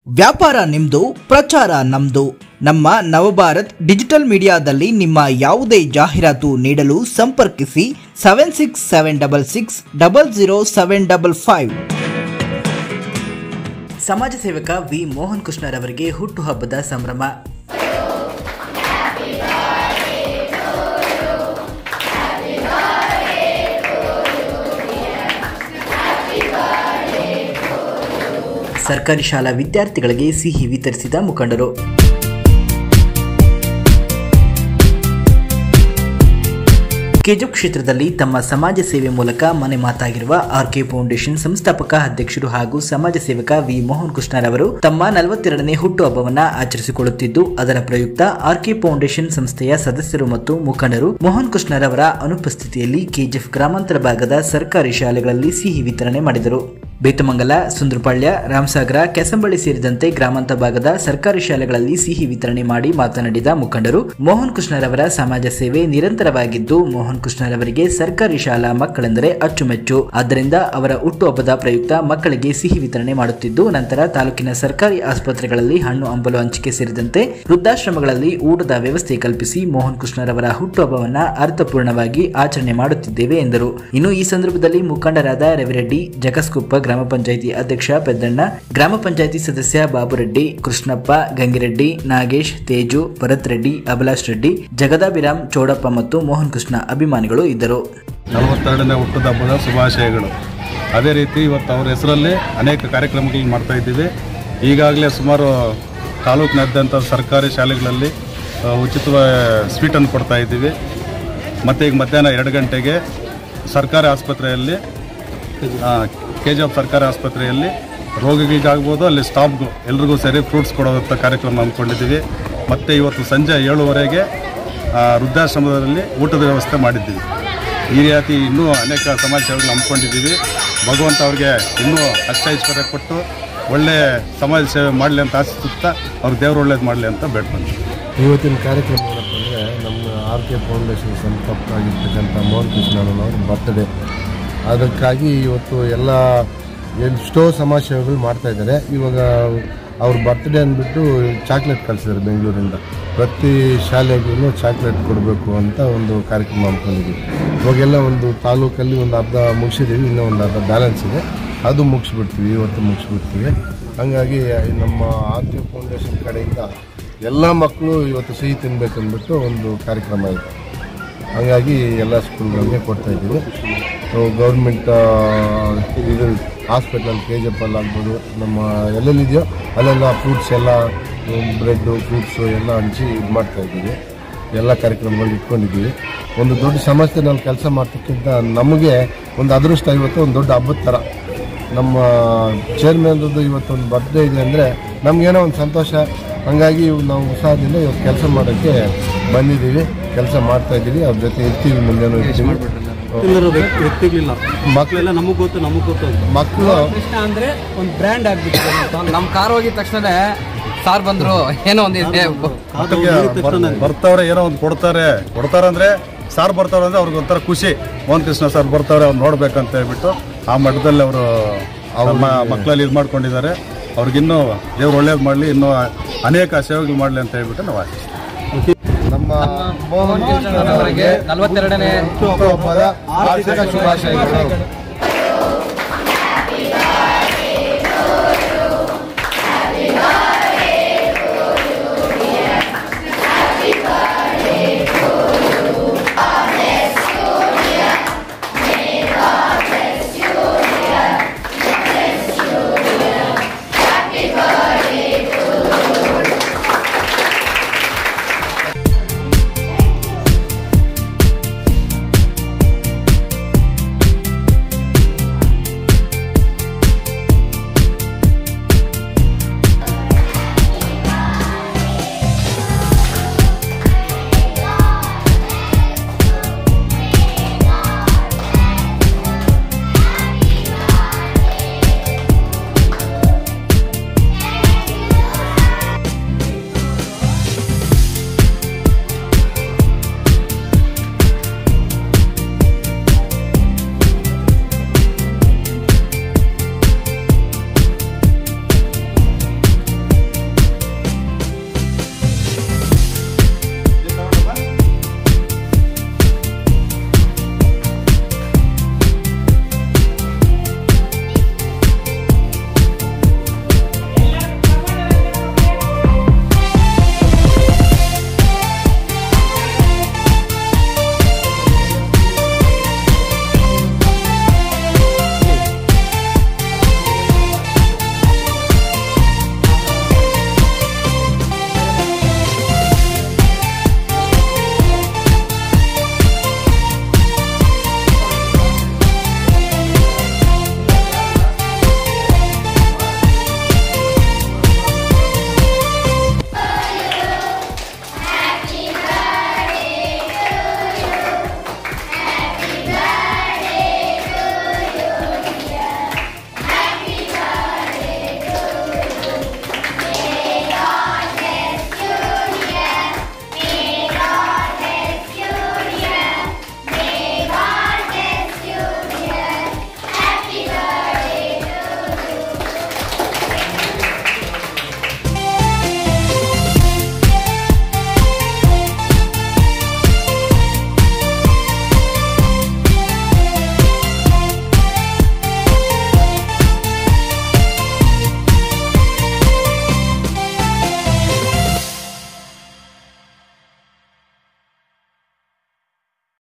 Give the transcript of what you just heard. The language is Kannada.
ವ್ಯಾಪಾರ ನಿಮ್ದು, ಪ್ರಚಾರ ನಮ್ದು. ನಮ್ಮ ನವಭಾರತ್ ಡಿಜಿಟಲ್ ಮೀಡಿಯಾದಲ್ಲಿ ನಿಮ್ಮ ಯಾವುದೇ ಜಾಹೀರಾತು ನೀಡಲು ಸಂಪರ್ಕಿಸಿ 7676600755. ಸಮಾಜ ಸೇವಕ ವಿ ಮೋಹನ್ ಕೃಷ್ಣರವರಿಗೆ ಹುಟ್ಟುಹಬ್ಬದ ಸಂಭ್ರಮ. ಸರ್ಕಾರಿ ಶಾಲಾ ವಿದ್ಯಾರ್ಥಿಗಳಿಗೆ ಸಿಹಿ ವಿತರಿಸಿದ ಮುಖಂಡರು. ಕೆಜಪ್ ಕ್ಷೇತ್ರದಲ್ಲಿ ತಮ್ಮ ಸಮಾಜ ಸೇವೆ ಮೂಲಕ ಮನೆ ಮಾತಾಗಿರುವ ಆರ್ಕೆ ಫೌಂಡೇಶನ್ ಸಂಸ್ಥಾಪಕ ಅಧ್ಯಕ್ಷರು ಹಾಗೂ ಸಮಾಜ ಸೇವಕ ವಿ ಮೋಹನ್ ಕೃಷ್ಣರವರು ತಮ್ಮ 42ನೇ ಹುಟ್ಟುಹಬ್ಬವನ್ನು ಆಚರಿಸಿಕೊಳ್ಳುತ್ತಿದ್ದು, ಅದರ ಪ್ರಯುಕ್ತ ಆರ್ಕೆ ಫೌಂಡೇಶನ್ ಸಂಸ್ಥೆಯ ಸದಸ್ಯರು ಮತ್ತು ಮುಖಂಡರು ಮೋಹನ್ ಕೃಷ್ಣರವರ ಅನುಪಸ್ಥಿತಿಯಲ್ಲಿ ಕೆಜಿಎಫ್ ಗ್ರಾಮಾಂತರ ಭಾಗದ ಸರ್ಕಾರಿ ಶಾಲೆಗಳಲ್ಲಿ ಸಿಹಿ ವಿತರಣೆ ಮಾಡಿದರು. ಬೇತಮಂಗಲ, ಸುಂದ್ರಪಾಳ್ಯ, ರಾಮಸಾಗರ, ಕೆಸಂಬಳ್ಳಿ ಸೇರಿದಂತೆ ಗ್ರಾಮಾಂತರ ಭಾಗದ ಸರ್ಕಾರಿ ಶಾಲೆಗಳಲ್ಲಿ ಸಿಹಿ ವಿತರಣೆ ಮಾಡಿ ಮಾತನಾಡಿದ ಮುಖಂಡರು, ಮೋಹನ್ ಕೃಷ್ಣರವರ ಸಮಾಜ ಸೇವೆ ನಿರಂತರವಾಗಿದ್ದು, ಮೋಹನ್ ಕೃಷ್ಣರವರಿಗೆ ಸರ್ಕಾರಿ ಶಾಲಾ ಮಕ್ಕಳೆಂದರೆ ಅಚ್ಚುಮೆಚ್ಚು. ಆದ್ದರಿಂದ ಅವರ ಹುಟ್ಟುಹಬ್ಬದ ಪ್ರಯುಕ್ತ ಮಕ್ಕಳಿಗೆ ಸಿಹಿ ವಿತರಣೆ ಮಾಡುತ್ತಿದ್ದು, ನಂತರ ತಾಲೂಕಿನ ಸರ್ಕಾರಿ ಆಸ್ಪತ್ರೆಗಳಲ್ಲಿ ಹಣ್ಣು ಹಂಪಲು ಹಂಚಿಕೆ ಸೇರಿದಂತೆ ವೃದ್ಧಾಶ್ರಮಗಳಲ್ಲಿ ಊಟದ ವ್ಯವಸ್ಥೆ ಕಲ್ಪಿಸಿ ಮೋಹನ್ ಕೃಷ್ಣರವರ ಹುಟ್ಟುಹಬ್ಬವನ್ನು ಅರ್ಥಪೂರ್ಣವಾಗಿ ಆಚರಣೆ ಮಾಡುತ್ತಿದ್ದೇವೆ ಎಂದರು. ಇನ್ನು ಈ ಸಂದರ್ಭದಲ್ಲಿ ಮುಖಂಡರಾದ ರವಿರೆಡ್ಡಿ, ಜಗಸ್ಕೊಪ್ಪ ಗ್ರಾಮ ಪಂಚಾಯಿತಿ ಅಧ್ಯಕ್ಷ ಪೆದ್ದಣ್ಣ, ಗ್ರಾಮ ಪಂಚಾಯಿತಿ ಸದಸ್ಯ ಬಾಬುರೆಡ್ಡಿ, ಕೃಷ್ಣಪ್ಪ, ಗಂಗಿರೆಡ್ಡಿ, ನಾಗೇಶ್, ತೇಜು, ಭರತ್ ರೆಡ್ಡಿ, ಅಭಿಲಾಷ್ ರೆಡ್ಡಿ, ಜಗದಾಭಿರಾಮ್, ಚೌಡಪ್ಪ ಮತ್ತು ಮೋಹನ್ ಕೃಷ್ಣ ಅಭಿಮಾನಿಗಳು ಇದ್ದರು. 42ನೇ ಹುಟ್ಟುಹಬ್ಬದ ಶುಭಾಶಯಗಳು. ಅದೇ ರೀತಿ ಇವತ್ತು ಅವರ ಹೆಸರಲ್ಲಿ ಅನೇಕ ಕಾರ್ಯಕ್ರಮಗಳನ್ನು ಮಾಡ್ತಾ ಇದ್ದೀವಿ. ಈಗಾಗಲೇ ಸುಮಾರು ತಾಲೂಕಿನಾದ್ಯಂತ ಸರ್ಕಾರಿ ಶಾಲೆಗಳಲ್ಲಿ ಉಚಿತ ಸ್ವೀಟನ್ನು ಕೊಡ್ತಾ ಇದ್ದೀವಿ. ಮತ್ತು ಈಗ ಮಧ್ಯಾಹ್ನ 2 ಗಂಟೆಗೆ ಸರ್ಕಾರಿ ಆಸ್ಪತ್ರೆಯಲ್ಲಿ ಕೆಜಿಎಫ್ ಸರ್ಕಾರಿ ಆಸ್ಪತ್ರೆಯಲ್ಲಿ ರೋಗಿಗಳಿಗಾಗ್ಬೋದು, ಅಲ್ಲಿ ಸ್ಟಾಫ್ಗೂ ಎಲ್ರಿಗೂ ಸೇರಿ ಫ್ರೂಟ್ಸ್ ಕೊಡೋವಂಥ ಕಾರ್ಯಕ್ರಮ ಅಂದ್ಕೊಂಡಿದ್ದೀವಿ. ಮತ್ತು ಇವತ್ತು ಸಂಜೆ 7:30ಗೆ ವೃದ್ಧಾಶ್ರಮದಲ್ಲಿ ಊಟದ ವ್ಯವಸ್ಥೆ ಮಾಡಿದ್ದೀವಿ. ಈ ರೀತಿ ಇನ್ನೂ ಅನೇಕ ಸಮಾಜ ಸೇವೆಗಳು ಹಮ್ಮಿಕೊಂಡಿದ್ದೀವಿ. ಭಗವಂತ ಅವ್ರಿಗೆ ಇನ್ನೂ ಅಷ್ಟೈಶ್ವರ್ಯ ಕೊಟ್ಟು ಒಳ್ಳೆಯ ಸಮಾಜ ಸೇವೆ ಮಾಡಲಿ ಅಂತ ಆಶಿಸುತ್ತಾ ಅವ್ರಿಗೆ ದೇವರು ಒಳ್ಳೇದು ಮಾಡಲಿ ಅಂತ ಬೇಡ್ಕೊಂತೀವಿ. ಇವತ್ತಿನ ಕಾರ್ಯಕ್ರಮ ಏನಪ್ಪ ಅಂದರೆ, ನಮ್ಮ ಆರ್ಕೆ ಫೌಂಡೇಶನ್ ಸಂಸ್ಥಾಪಕರಾಗಿರ್ತಕ್ಕಂಥ ಮೋಹನ್ ಕೃಷ್ಣರವರ ಬರ್ತ್ಡೇ. ಅದಕ್ಕಾಗಿ ಇವತ್ತು ಎಷ್ಟೋ ಸಮಾಜ ಸೇವೆಗಳು ಮಾಡ್ತಾಯಿದ್ದಾರೆ. ಇವಾಗ ಅವ್ರ ಬರ್ತ್ಡೇ ಅಂದ್ಬಿಟ್ಟು ಚಾಕ್ಲೇಟ್ ಕಳಿಸಿದ್ದಾರೆ ಬೆಂಗಳೂರಿಂದ. ಪ್ರತಿ ಶಾಲೆಗೂ ಚಾಕ್ಲೇಟ್ ಕೊಡಬೇಕು ಅಂತ ಒಂದು ಕಾರ್ಯಕ್ರಮ ಹಮ್ಮಿಕೊಂಡಿದ್ದೀವಿ. ಇವಾಗೆಲ್ಲ ಒಂದು ತಾಲೂಕಲ್ಲಿ ಒಂದು ಅರ್ಧ ಮುಗಿಸಿದ್ದೀವಿ, ಇನ್ನೂ ಒಂದು ಅರ್ಧ ಬ್ಯಾಲೆನ್ಸ್ ಇದೆ, ಅದು ಮುಗಿಸ್ಬಿಡ್ತೀವಿ, ಇವತ್ತು ಮುಗಿಸ್ಬಿಡ್ತೀವಿ. ಹಾಗಾಗಿ ನಮ್ಮ ಆರ್ಕೆ ಫೌಂಡೇಶನ್ ಕಡೆಯಿಂದ ಎಲ್ಲ ಮಕ್ಕಳು ಇವತ್ತು ಸಿಹಿ ತಿನ್ನಬೇಕಂದ್ಬಿಟ್ಟು ಒಂದು ಕಾರ್ಯಕ್ರಮ ಇದೆ. ಹಾಗಾಗಿ ಎಲ್ಲ ಸ್ಕೂಲ್ಗಳಿಗೆ ಕೊಡ್ತಾಯಿದ್ದೀವಿ. ಗೌರ್ಮೆಂಟ್ ಇದು ಹಾಸ್ಪಿಟ್ಲಲ್ಲಿ ಕೆಜಿಎಫ್ ಆಗ್ಬೋದು, ನಮ್ಮ ಎಲ್ಲೆಲ್ಲಿದೆಯೋ ಅಲ್ಲೆಲ್ಲ ಫ್ರೂಟ್ಸ್ ಎಲ್ಲ ಬ್ರೆಡ್ಡು, ಫ್ರೂಟ್ಸು ಎಲ್ಲ ಹಂಚಿ ಇದು ಮಾಡ್ತಾಯಿದ್ದೀವಿ. ಎಲ್ಲ ಕಾರ್ಯಕ್ರಮಗಳು ಇಟ್ಕೊಂಡಿದ್ದೀವಿ. ಒಂದು ದೊಡ್ಡ ಸಂಸ್ಥೆನಲ್ಲಿ ಕೆಲಸ ಮಾಡ್ತಕ್ಕಿಂತ ನಮಗೆ ಒಂದು ಅದೃಷ್ಟ ಇವತ್ತು ಒಂದು ದೊಡ್ಡ ಹಬ್ಬದ ಥರ. ನಮ್ಮ ಚೇರ್ಮನ್ರದ್ದು ಇವತ್ತೊಂದು ಬರ್ತ್ಡೇ ಇದೆ ಅಂದರೆ ನಮಗೇನೋ ಒಂದು ಸಂತೋಷ. ಹಾಗಾಗಿ ನಾವು ಉತ್ಸಾಹದಿಂದ ಇವತ್ತು ಕೆಲಸ ಮಾಡೋಕ್ಕೆ ಬಂದಿದ್ದೀವಿ, ಕೆಲಸ ಮಾಡ್ತಾಯಿದ್ದೀವಿ. ಅವ್ರ ಜೊತೆ ಇರ್ತೀವಿ, ಮುಂದೆನೂ ಇರ್ತೀವಿ. ವ್ಯಕ್ತಿಗಳಿಲ್ಲ, ಮಕ್ಕಳೆಲ್ಲ ನಮಗೆ ಗೊತ್ತು ಮಕ್ಕಳು ಅಂದ್ರೆ ಒಂದು ಬ್ರ್ಯಾಂಡ್ ಆಗ್ಬಿಟ್ಟು ನಮ್ಮ ಕಾರ್ ಹೋಗಿದ ತಕ್ಷಣ ಸಾರ್ ಬಂದ್ರು ಏನೋ ಒಂದು ಬರ್ತಾವ್ರೆ, ಏನೋ ಒಂದು ಕೊಡ್ತಾರೆ ಅಂದ್ರೆ ಸಾರ್ ಬರ್ತಾವ್ರೆ ಅಂದ್ರೆ ಅವ್ರಿಗೆ ಒಂಥರ ಖುಷಿ. ಮೋಹನ್ ಕೃಷ್ಣ ಸರ್ ಬರ್ತಾವ್ರೆ, ಅವ್ರು ನೋಡ್ಬೇಕಂತ ಹೇಳ್ಬಿಟ್ಟು ಆ ಮಟ್ಟದಲ್ಲಿ ಅವರು ಮಕ್ಕಳಲ್ಲಿ ಇದು ಮಾಡ್ಕೊಂಡಿದ್ದಾರೆ. ಅವ್ರಿಗಿನ್ನೂ ದೇವ್ರು ಒಳ್ಳೇದು ಮಾಡಲಿ, ಇನ್ನೂ ಅನೇಕ ಸೇವೆಗಳು ಮಾಡಲಿ ಅಂತ ಹೇಳ್ಬಿಟ್ಟು ನಾವು ಆಶಿಸ್ತೀವಿ. ನಮ್ಮ ಮೋಹನ್ ಕೃಷ್ಣರವರಿಗೆ 42ನೇ ಹುಟ್ಟುಹಬ್ಬದ ಹಾರ್ದಿಕ ಶುಭಾಶಯಗಳು.